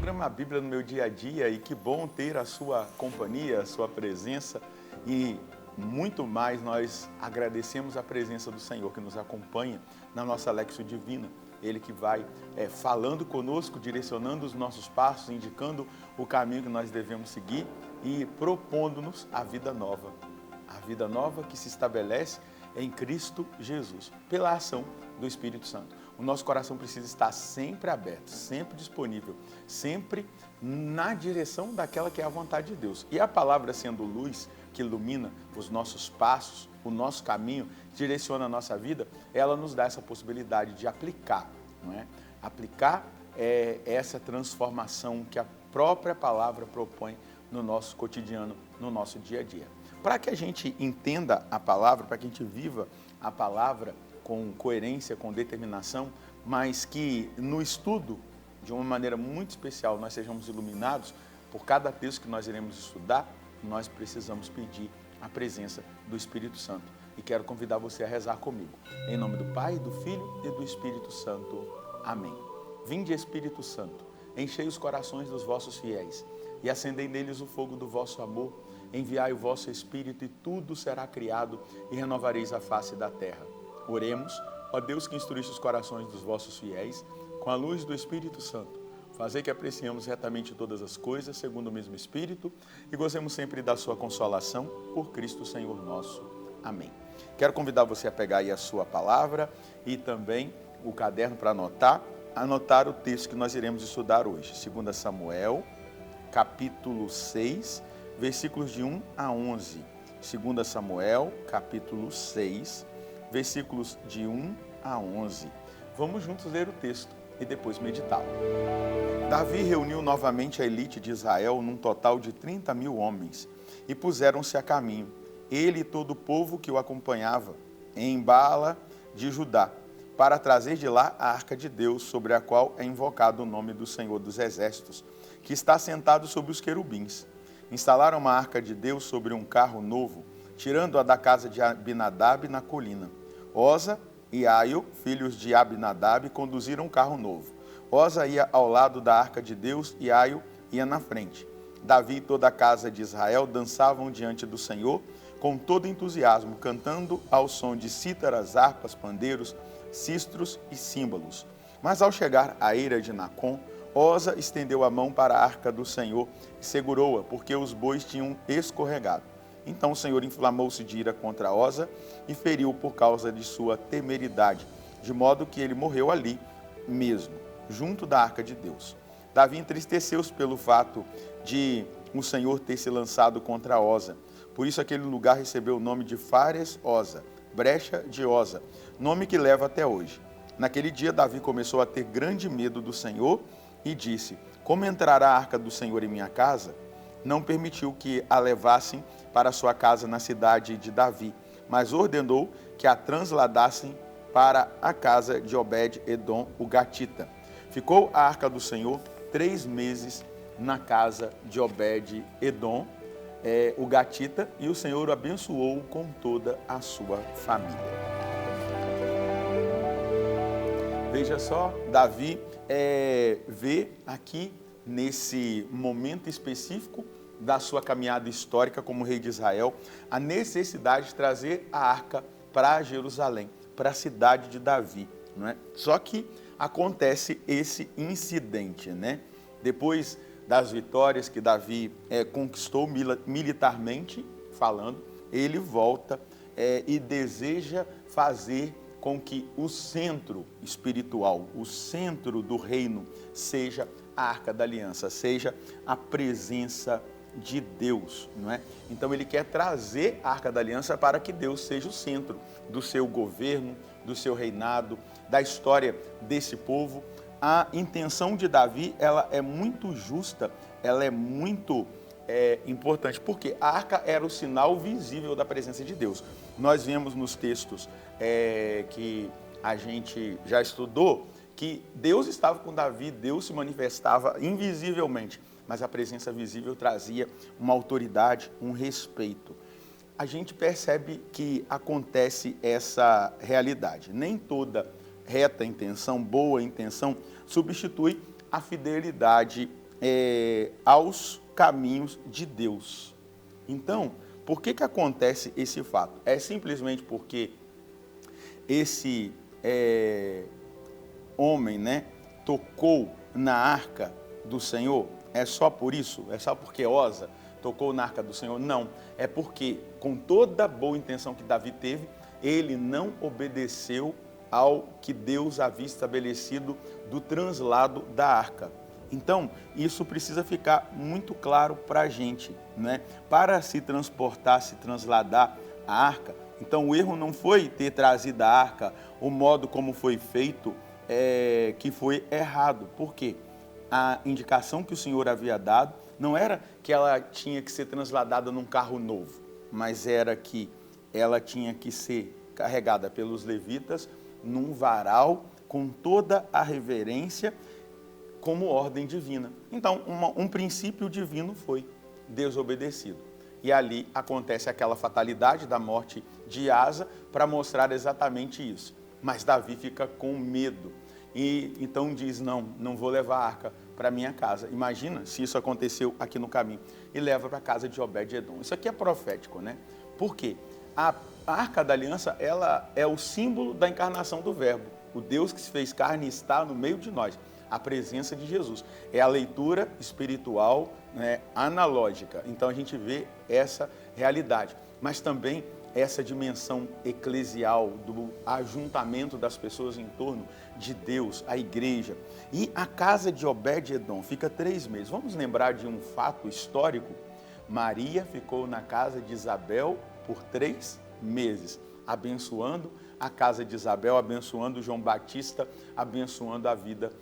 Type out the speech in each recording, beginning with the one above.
programa A Bíblia no Meu Dia a Dia e que bom ter a sua companhia, a sua presença e muito mais nós agradecemos a presença do Senhor que nos acompanha na nossa Lexio Divina. Ele que vai falando conosco, direcionando os nossos passos, indicando o caminho que nós devemos seguir e propondo-nos a vida nova. A vida nova que se estabelece em Cristo Jesus, pela ação do Espírito Santo. O nosso coração precisa estar sempre aberto, sempre disponível, sempre na direção daquela que é a vontade de Deus. E a palavra sendo luz que ilumina os nossos passos, o nosso caminho, direciona a nossa vida, ela nos dá essa possibilidade de aplicar, não é? Aplicar essa transformação que a própria palavra propõe no nosso cotidiano, no nosso dia a dia. Para que a gente entenda a palavra, para que a gente viva a palavra com coerência, com determinação, mas que no estudo, de uma maneira muito especial, nós sejamos iluminados por cada texto que nós iremos estudar, nós precisamos pedir a presença do Espírito Santo. E quero convidar você a rezar comigo. Em nome do Pai, do Filho e do Espírito Santo. Amém. Vinde, Espírito Santo, enchei os corações dos vossos fiéis e acendei neles o fogo do vosso amor. Enviai o vosso Espírito e tudo será criado e renovareis a face da terra. Oremos, ó Deus que instruíste os corações dos vossos fiéis, com a luz do Espírito Santo. Fazei que apreciemos retamente todas as coisas, segundo o mesmo Espírito, e gozemos sempre da sua consolação, por Cristo Senhor nosso. Amém. Quero convidar você a pegar aí a sua palavra e também o caderno para anotar o texto que nós iremos estudar hoje. 2 Samuel, capítulo 6, versículos de 1 a 11. 2 Samuel, capítulo 6, versículos de 1 a 11. Vamos juntos ler o texto e depois meditá-lo. Davi reuniu novamente a elite de Israel num total de 30.000 homens e puseram-se a caminho, ele e todo o povo que o acompanhava, em Baala de Judá, para trazer de lá a arca de Deus, sobre a qual é invocado o nome do Senhor dos Exércitos, que está sentado sobre os querubins. Instalaram a arca de Deus sobre um carro novo, tirando-a da casa de Abinadab na colina. Oza e Aio, filhos de Abinadab, conduziram um carro novo. Oza ia ao lado da arca de Deus e Aio ia na frente. Davi e toda a casa de Israel dançavam diante do Senhor com todo entusiasmo, cantando ao som de cítaras, harpas, pandeiros, sistros e símbolos. Mas ao chegar à eira de Nacon, Oza estendeu a mão para a arca do Senhor e segurou-a, porque os bois tinham escorregado. Então o Senhor inflamou-se de ira contra Oza e feriu por causa de sua temeridade, de modo que ele morreu ali mesmo, junto da arca de Deus. Davi entristeceu-se pelo fato de o Senhor ter se lançado contra Oza. Por isso aquele lugar recebeu o nome de Fares Oza, brecha de Oza, nome que leva até hoje. Naquele dia Davi começou a ter grande medo do Senhor e disse: como entrará a arca do Senhor em minha casa? Não permitiu que a levassem para sua casa na cidade de Davi, mas ordenou que a transladassem para a casa de Obed-Edom, o gatita. Ficou a arca do Senhor 3 meses na casa de Obed-Edom, o gatita, e o Senhor o abençoou com toda a sua família. Veja só, Davi vê aqui, nesse momento específico da sua caminhada histórica como rei de Israel, a necessidade de trazer a arca para Jerusalém, para a cidade de Davi, não é? Só que acontece esse incidente, né? Depois das vitórias que Davi conquistou militarmente falando, ele volta e deseja fazer com que o centro espiritual, o centro do reino, seja a Arca da Aliança, seja a presença de Deus, não é? Então ele quer trazer a Arca da Aliança para que Deus seja o centro do seu governo, do seu reinado, da história desse povo. A intenção de Davi, ela é muito justa, ela é muito importante, porque a arca era o sinal visível da presença de Deus. Nós vemos nos textos que a gente já estudou, que Deus estava com Davi, Deus se manifestava invisivelmente, mas a presença visível trazia uma autoridade, um respeito. A gente percebe que acontece essa realidade. Nem toda reta intenção, boa intenção, substitui a fidelidade aos caminhos de Deus. Então, por que acontece esse fato? É simplesmente porque esse homem, né, tocou na arca do Senhor? É só por isso? É só porque Osa tocou na arca do Senhor? Não. É porque, com toda a boa intenção que Davi teve, ele não obedeceu ao que Deus havia estabelecido do translado da arca. Então, isso precisa ficar muito claro para a gente, né? Para se transportar, se transladar a arca, então o erro não foi ter trazido a arca, o modo como foi feito que foi errado. Por quê? A indicação que o Senhor havia dado não era que ela tinha que ser transladada num carro novo, mas era que ela tinha que ser carregada pelos levitas num varal com toda a reverência como ordem divina. Então, um princípio divino foi desobedecido. E ali acontece aquela fatalidade da morte de Asa para mostrar exatamente isso. Mas Davi fica com medo e então diz, não vou levar a arca para minha casa. Imagina se isso aconteceu aqui no caminho. E leva para a casa de Obed-Edom. Isso aqui é profético, né? Por quê? A arca da aliança, ela é o símbolo da encarnação do verbo. O Deus que se fez carne está no meio de nós. A presença de Jesus. É a leitura espiritual, né, analógica. Então a gente vê essa realidade. Mas também essa dimensão eclesial do ajuntamento das pessoas em torno de Deus, a igreja. E a casa de Obed-Edom fica 3 meses. Vamos lembrar de um fato histórico? Maria ficou na casa de Isabel por 3 meses, abençoando a casa de Isabel, abençoando João Batista, abençoando a vida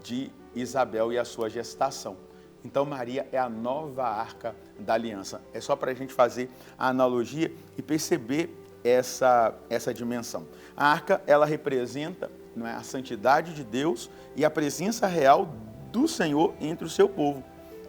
de Isabel e a sua gestação. Então Maria é a nova arca da aliança. É só para a gente fazer a analogia e perceber essa dimensão. A arca, ela representa, não é, a santidade de Deus e a presença real do Senhor entre o seu povo.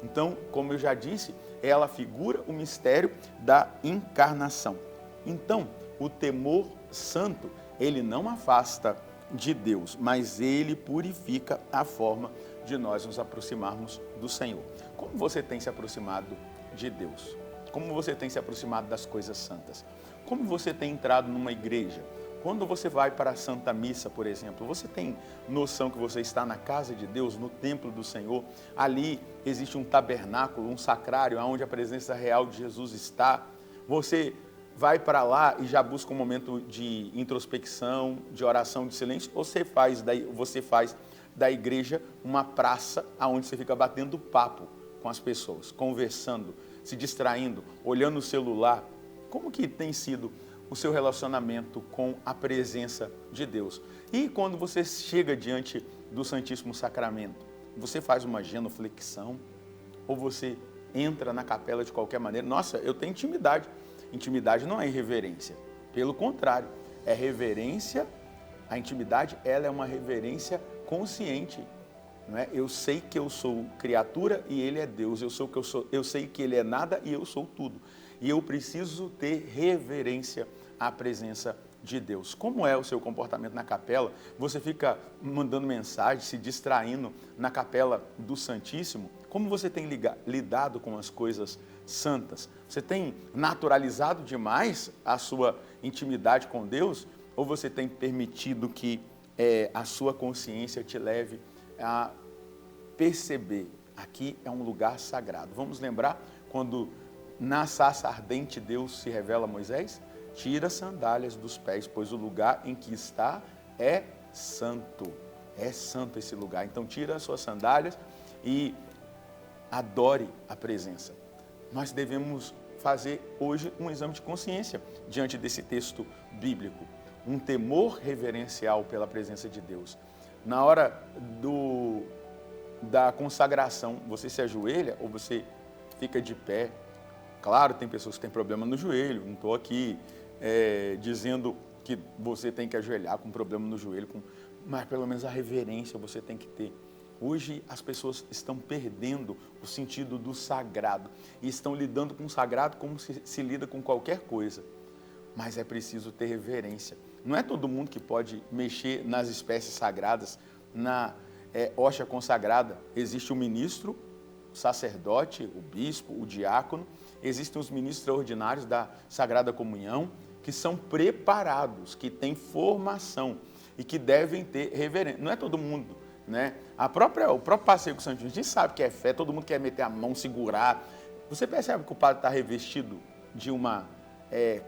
Então, como eu já disse, ela figura o mistério da encarnação. Então, o temor santo, ele não afasta de Deus, mas ele purifica a forma de nós nos aproximarmos do Senhor. Como você tem se aproximado de Deus? Como você tem se aproximado das coisas santas? Como você tem entrado numa igreja? Quando você vai para a Santa Missa, por exemplo, você tem noção que você está na casa de Deus, no templo do Senhor? Ali existe um tabernáculo, um sacrário, onde a presença real de Jesus está. Você vai para lá e já busca um momento de introspecção, de oração, de silêncio, ou você faz da igreja uma praça onde você fica batendo papo com as pessoas, conversando, se distraindo, olhando o celular? Como que tem sido o seu relacionamento com a presença de Deus? E quando você chega diante do Santíssimo Sacramento, você faz uma genuflexão ou você entra na capela de qualquer maneira? Nossa, eu tenho intimidade. Intimidade não é irreverência, pelo contrário, é reverência. A intimidade, ela é uma reverência consciente, não é? Eu sei que eu sou criatura e Ele é Deus, eu sei que Ele é nada e eu sou tudo, e eu preciso ter reverência à presença de Deus. Como é o seu comportamento na capela? Você fica mandando mensagem, se distraindo na capela do Santíssimo? Como você tem lidado com as coisas santas? Você tem naturalizado demais a sua intimidade com Deus? Ou você tem permitido que a sua consciência te leve a perceber, aqui é um lugar sagrado? Vamos lembrar quando na sarça ardente Deus se revela a Moisés? Tira as sandálias dos pés, pois o lugar em que está é santo. É santo esse lugar. Então tira as suas sandálias e adore a presença. Nós devemos fazer hoje um exame de consciência diante desse texto bíblico. Um temor reverencial pela presença de Deus. Na hora da consagração, você se ajoelha ou você fica de pé? Claro, tem pessoas que têm problema no joelho, não estou aqui dizendo que você tem que ajoelhar com problema no joelho, mas pelo menos a reverência você tem que ter. Hoje as pessoas estão perdendo o sentido do sagrado e estão lidando com o sagrado como se lida com qualquer coisa. Mas é preciso ter reverência. Não é todo mundo que pode mexer nas espécies sagradas, hóstia consagrada, existe o ministro, o sacerdote, o bispo, o diácono, existem os ministros extraordinários da Sagrada Comunhão, que são preparados, que têm formação e que devem ter reverência. Não é todo mundo, né? O próprio passeio com o Santíssimo, a gente sabe que é fé, todo mundo quer meter a mão, segurar. Você percebe que o padre está revestido de uma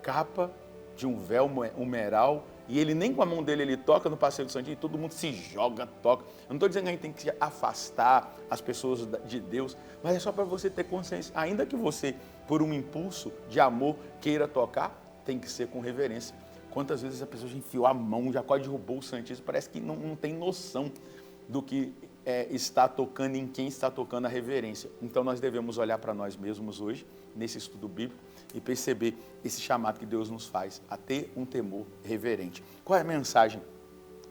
capa, de um véu humeral, e ele nem com a mão dele ele toca no passeio do Santíssimo, e todo mundo se joga, toca. Eu não estou dizendo que a gente tem que afastar as pessoas de Deus, mas é só para você ter consciência. Ainda que você, por um impulso de amor, queira tocar, tem que ser com reverência. Quantas vezes a pessoa já enfiou a mão, já quase derrubou o Santíssimo, parece que não tem noção do que está tocando, em quem está tocando a reverência. Então nós devemos olhar para nós mesmos hoje, nesse estudo bíblico, e perceber esse chamado que Deus nos faz a ter um temor reverente. Qual é a mensagem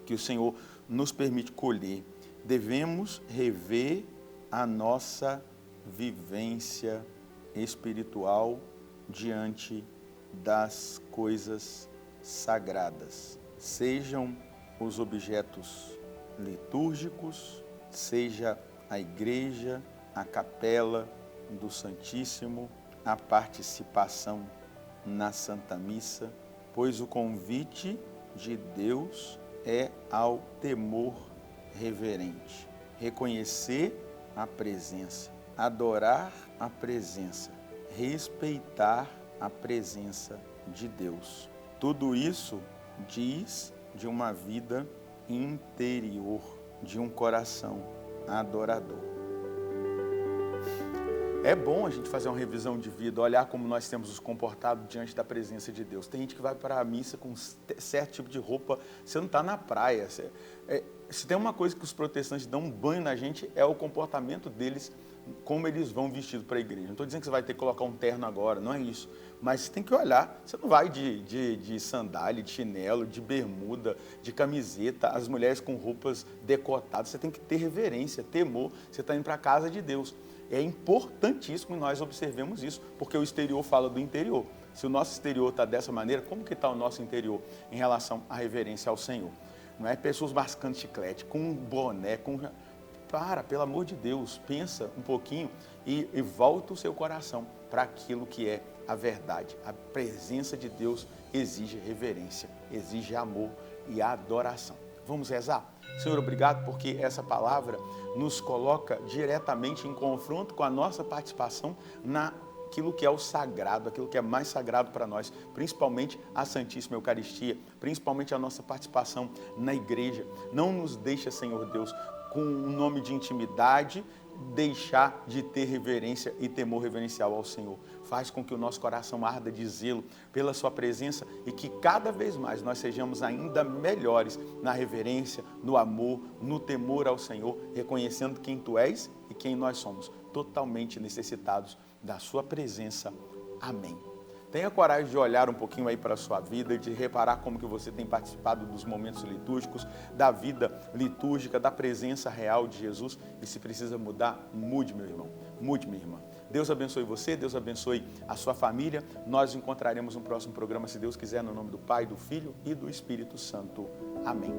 que o Senhor nos permite colher? Devemos rever a nossa vivência espiritual diante das coisas sagradas, sejam os objetos litúrgicos, seja a igreja, a capela do Santíssimo, a participação na Santa Missa, pois o convite de Deus é ao temor reverente, reconhecer a presença, adorar a presença, respeitar a presença de Deus. Tudo isso diz de uma vida interior, de um coração adorador. É bom a gente fazer uma revisão de vida, olhar como nós temos nos comportado diante da presença de Deus. Tem gente que vai para a missa com certo tipo de roupa, você não está na praia. Se tem uma coisa que os protestantes dão um banho na gente, é o comportamento deles, como eles vão vestidos para a igreja. Não estou dizendo que você vai ter que colocar um terno agora, não é isso. Mas você tem que olhar, você não vai de sandália, de chinelo, de bermuda, de camiseta, as mulheres com roupas decotadas. Você tem que ter reverência, temor, você está indo para a casa de Deus. É importantíssimo que nós observemos isso, porque o exterior fala do interior. Se o nosso exterior está dessa maneira, como que está o nosso interior em relação à reverência ao Senhor? Não é pessoas mascando chiclete, com um boné, pelo amor de Deus, pensa um pouquinho e volta o seu coração para aquilo que é a verdade. A presença de Deus exige reverência, exige amor e adoração. Vamos rezar? Senhor, obrigado porque essa palavra nos coloca diretamente em confronto com a nossa participação naquilo que é o sagrado, aquilo que é mais sagrado para nós, principalmente a Santíssima Eucaristia, principalmente a nossa participação na igreja. Não nos deixa, Senhor Deus, com um nome de intimidade, deixar de ter reverência e temor reverencial ao Senhor. Faz com que o nosso coração arda de zelo pela sua presença e que cada vez mais nós sejamos ainda melhores na reverência, no amor, no temor ao Senhor, reconhecendo quem Tu és e quem nós somos, totalmente necessitados da sua presença. Amém. Tenha coragem de olhar um pouquinho aí para a sua vida, de reparar como que você tem participado dos momentos litúrgicos, da vida litúrgica, da presença real de Jesus. E se precisa mudar, mude, meu irmão, mude, minha irmã. Deus abençoe você, Deus abençoe a sua família. Nós nos encontraremos no próximo programa, se Deus quiser, no nome do Pai, do Filho e do Espírito Santo. Amém.